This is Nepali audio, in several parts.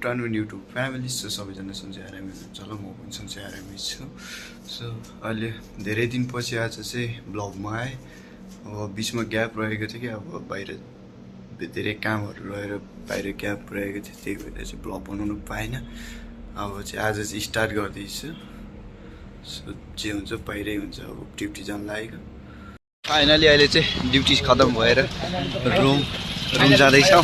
आफ्टरनुन युट्युब फ्यामिली सो सबैजना सन्चै आरामै हुनुहुन्छ होला, म पनि सन्चै आरामै छु। सो अहिले धेरै दिनपछि आज चाहिँ ब्लगमा आएँ। अब बिचमा ग्याप रहेको थियो कि अब बाहिर धेरै कामहरू रहेर बाहिर ग्याप रहेको थियो, त्यही भएर चाहिँ ब्लग बनाउनु पाएन। अब चाहिँ आज चाहिँ स्टार्ट गर्दैछु। सो जे हुन्छ बाहिरै हुन्छ, अब ड्युटी जान लागेको। फाइनली अहिले चाहिँ ड्युटी खतम भएर रुम जाँदैछौँ।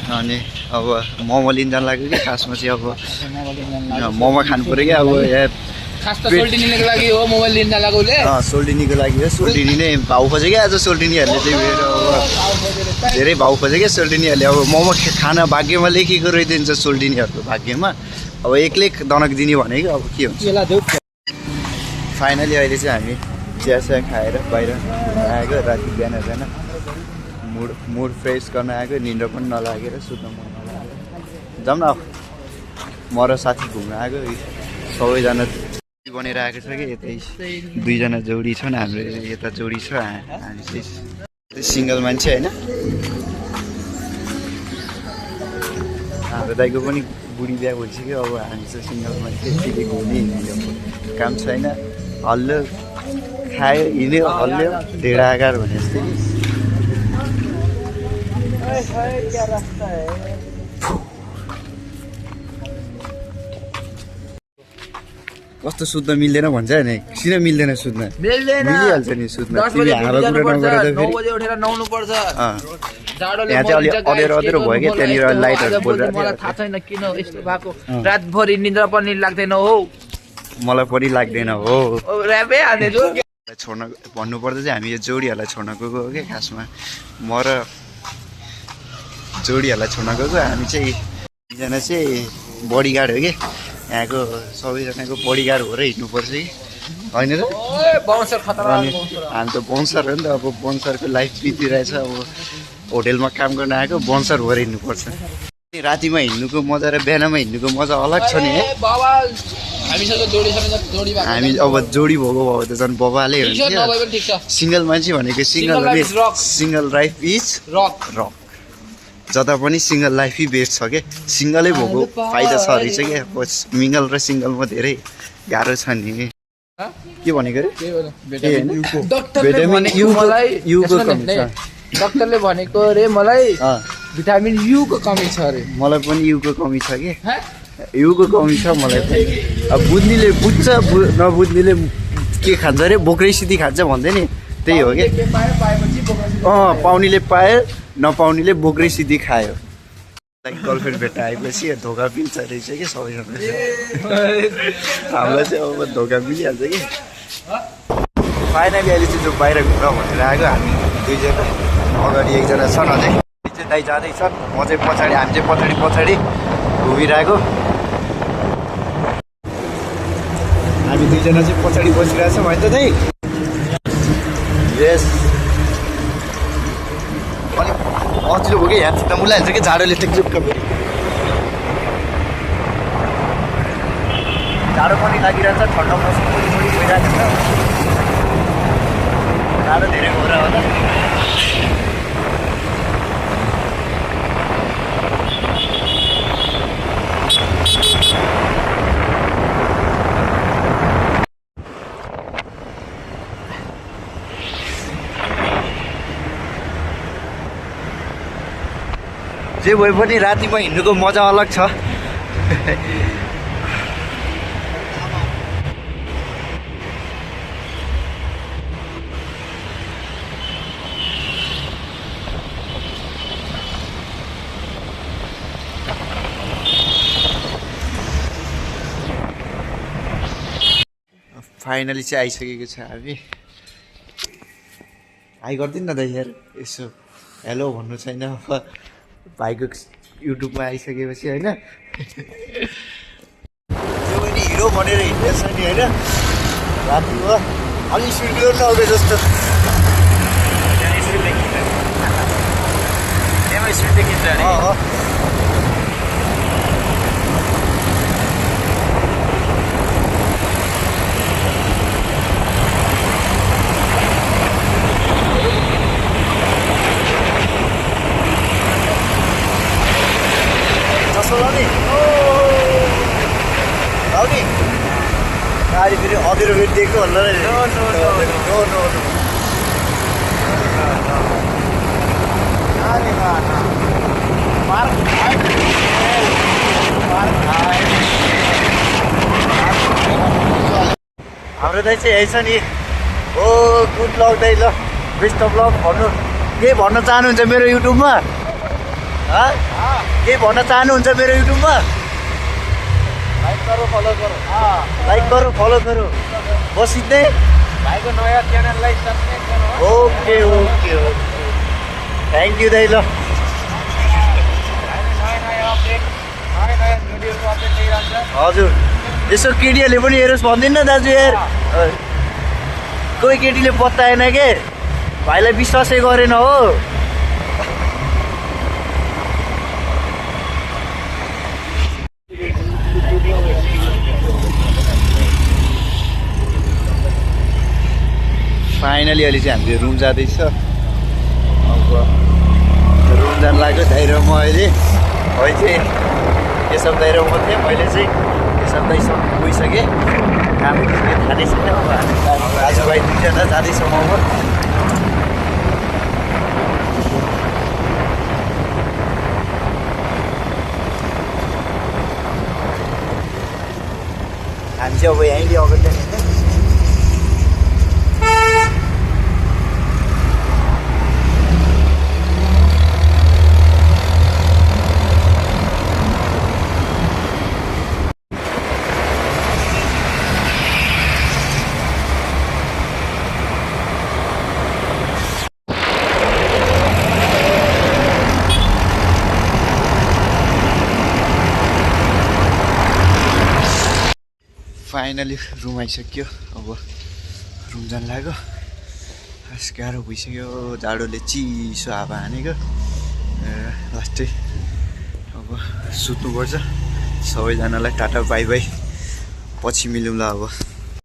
अनि अब मोमो लिन जान लाग्यो कि खासमा चाहिँ अब मोमो खानु पऱ्यो क्या। अब यहाँ सोल्टिनीको लागि हो मोबाइल लिन लागेको उसले। सोल्टिनीको लागि हो। सोल्टिनी नै भाउ खोज्यो क्या आज सोल्टिनीहरूले चाहिँ फेरि अब धेरै भाउ खोज्यो क्या सोल्टिनीहरूले। अब मोमो खाना भाग्यमा लेखेको रहिदिन्छ सोल्टिनीहरूको भाग्यमा। अब एक्लै दनक दिने भनेको अब के हुन्छ। फाइनली अहिले चाहिँ हामी चिया खाएर बाहिर आएको। राति बिहान मुड फ्रेस गर्न आएको। निन्द्रा पनि नलागेर सुत्न मन नलागेर जाऊँ न। अब म र साथी घुम्न आएको। सबैजना बनेर आएको छ कि यतै दुईजना जोडी छन्। हाम्रो यता जोडी छ, हामी चाहिँ सिङ्गल मान्छे होइन। हाम्रो दाइको पनि बुढी बिहा भइसक्यो। अब हामी चाहिँ सिङ्गल मान्छे सिकेको हुने काम छैन। हल्लो खायो हिँड्यो हल्ल्यो ढेडा आकार भने जस्तै। कस्तो सुत्न मिल्दैन भन्छ नि, किन मिल्दैन सुत्न? मिलिहाल्छ नि सुत्न। तिमी हावा कुरा नगरेर फेरि 9 बजे उठेर नुहाउनु पर्छ। यहाँ चाहिँ अलि अँधेरो भयो क्या, त्यहाँनिर लाइटहरू बोल्दा। मलाई थाहा छैन किन यस्तो भएको, रातभरि निद्रा पनि लाग्दैन हो। मलाई पनि लाग्दैन हो। ऱ्यापै हानेछु छोड्न भन्नुपर्दा चाहिँ हामी यो जोडीहरूलाई छोड्न गएको हो कि खासमा। म र जोडीहरूलाई छोड्न गएको। हामी चाहिँ एकजना चाहिँ बडीगार्ड हो कि यहाँको, सबैजनाको बडीगार्ड भएर हिँड्नुपर्छ कि होइन र? अनि हामी त बन्सर हो नि त। अब बन्सरको लाइफ बितिरहेछ। अब होटेलमा काम गर्न आएको बन्सर भएर हिँड्नुपर्छ। रातिमा हिँड्नुको मजा र बिहानमा हिँड्नुको मजा अलग छ नि है। हामी अब जोडी भएको भयो त झन् बबाले हुन्छ। सिङ्गल मान्छे भनेको सिङ्गल लाइफ इज रक। जता पनि सिङ्गल लाइफै बेस्ट छ क्या। सिङ्गलै भएको फाइदा छ रहेछ क्या। मिङ्गल र सिङ्गलमा धेरै गाह्रो छ नि। के भनेको अरे? डक्टरले भनेको अरे मलाई भिटामिन युको कमी छ अरे। मलाई पनि युको कमी छ कि, युको कमी छ मलाई पनि। अब बुझ्नेले बुझ्छ, नबुझ्नेले के खान्छ अरे बोक्रै सिधी खान्छ भन्दै नि, त्यही हो कि। पाउनेले पायो, नपाउनेले बोक्रै सिधी खायो। गर्लफ्रेन्ड भेट्न आएपछि धोका मिल्छ रहेछ कि सबैजना। हामीलाई चाहिँ अब धोका मिलिहाल्छ कि। फाइनली अहिले चाहिँ जो बाहिर घुम्न भनेर आएको हामी दुईजना, अगाडि एकजना छन् अझै चाहिँ दाइ जाँदैछन्। म चाहिँ पछाडि, हामी चाहिँ पछाडि घुमिरहेको। हामी दुईजना चाहिँ पछाडि बसिरहेछौँ होइन त दाइ? यस। अलिक अचिलो भयो कि यहाँ छिट्टा मुलाइहाल्छ कि झाडोले टेक्चुक्क। जाडो पनि लागिरहेछ, ठन्डा मौसम पनि भइरहेको छ। जाडो धेरै भएर होला। जे भए पनि रातिमा हिँड्नुको मजा अलग छ। फाइनली चाहिँ आइसकेको छ हामी। हाई गरिदिनु न त यार, यसो हेलो भन्नु छैन। अब भाइको युट्युबमा आइसकेपछि होइन, त्यो पनि हिरो भनेर हिँड्दैछ नि होइन। रातिमा अलिक स्पिड नआउने जस्तो। जसो ल नि मदिरो फेरि दिएको होला र No, no, no, no no no अरे ना ना मार हाम्रो दाइ चाहिँ यही छ नि ओ गुड लक दाइ ल बेस्ट अफ लक भन्नु के भन्न चाहनुहुन्छ मेरो युट्युबमा के भन्न चाहनुहुन्छ मेरो युट्युबमा लाइक करो फलो करो लाइक करो फलो करो बस इतने भाई को नया चैनल लाइक सब्सक्राइब करो okay okay okay thank you दाइ ल नयाँ अपडेट नयाँ भिडियोको अपडेट दिइरहन्छ हजुर यसो केटीहरूले पनि हेरोस् भन्दिनँ दाजु यार कोही केटीले पत्ताएन के भाइलाई विश्वासै गरेन हो फाइनली अहिले चाहिँ हामीले रुम जाँदैछ अब रुम जानु लाग्यो दाइ र म अहिले चाहिँ केशव दाइ र म थिएँ मैले चाहिँ केशव दाइसँग गइसकेँ काम थाहा नै छैन अब हामी दाजुभाइ दुईजना जाँदैछौँ अब हामी चाहिँ अब यहीँले अगाडि जाने फाइनली रुम आइसक्यो अब रुम जानु लाग्यो खास गाह्रो भइसक्यो जाडोले चिसो हावा हानेको लास्टै अब सुत्नुपर्छ सबैजनालाई टाटा बाई बाई पछि मिलौँला अब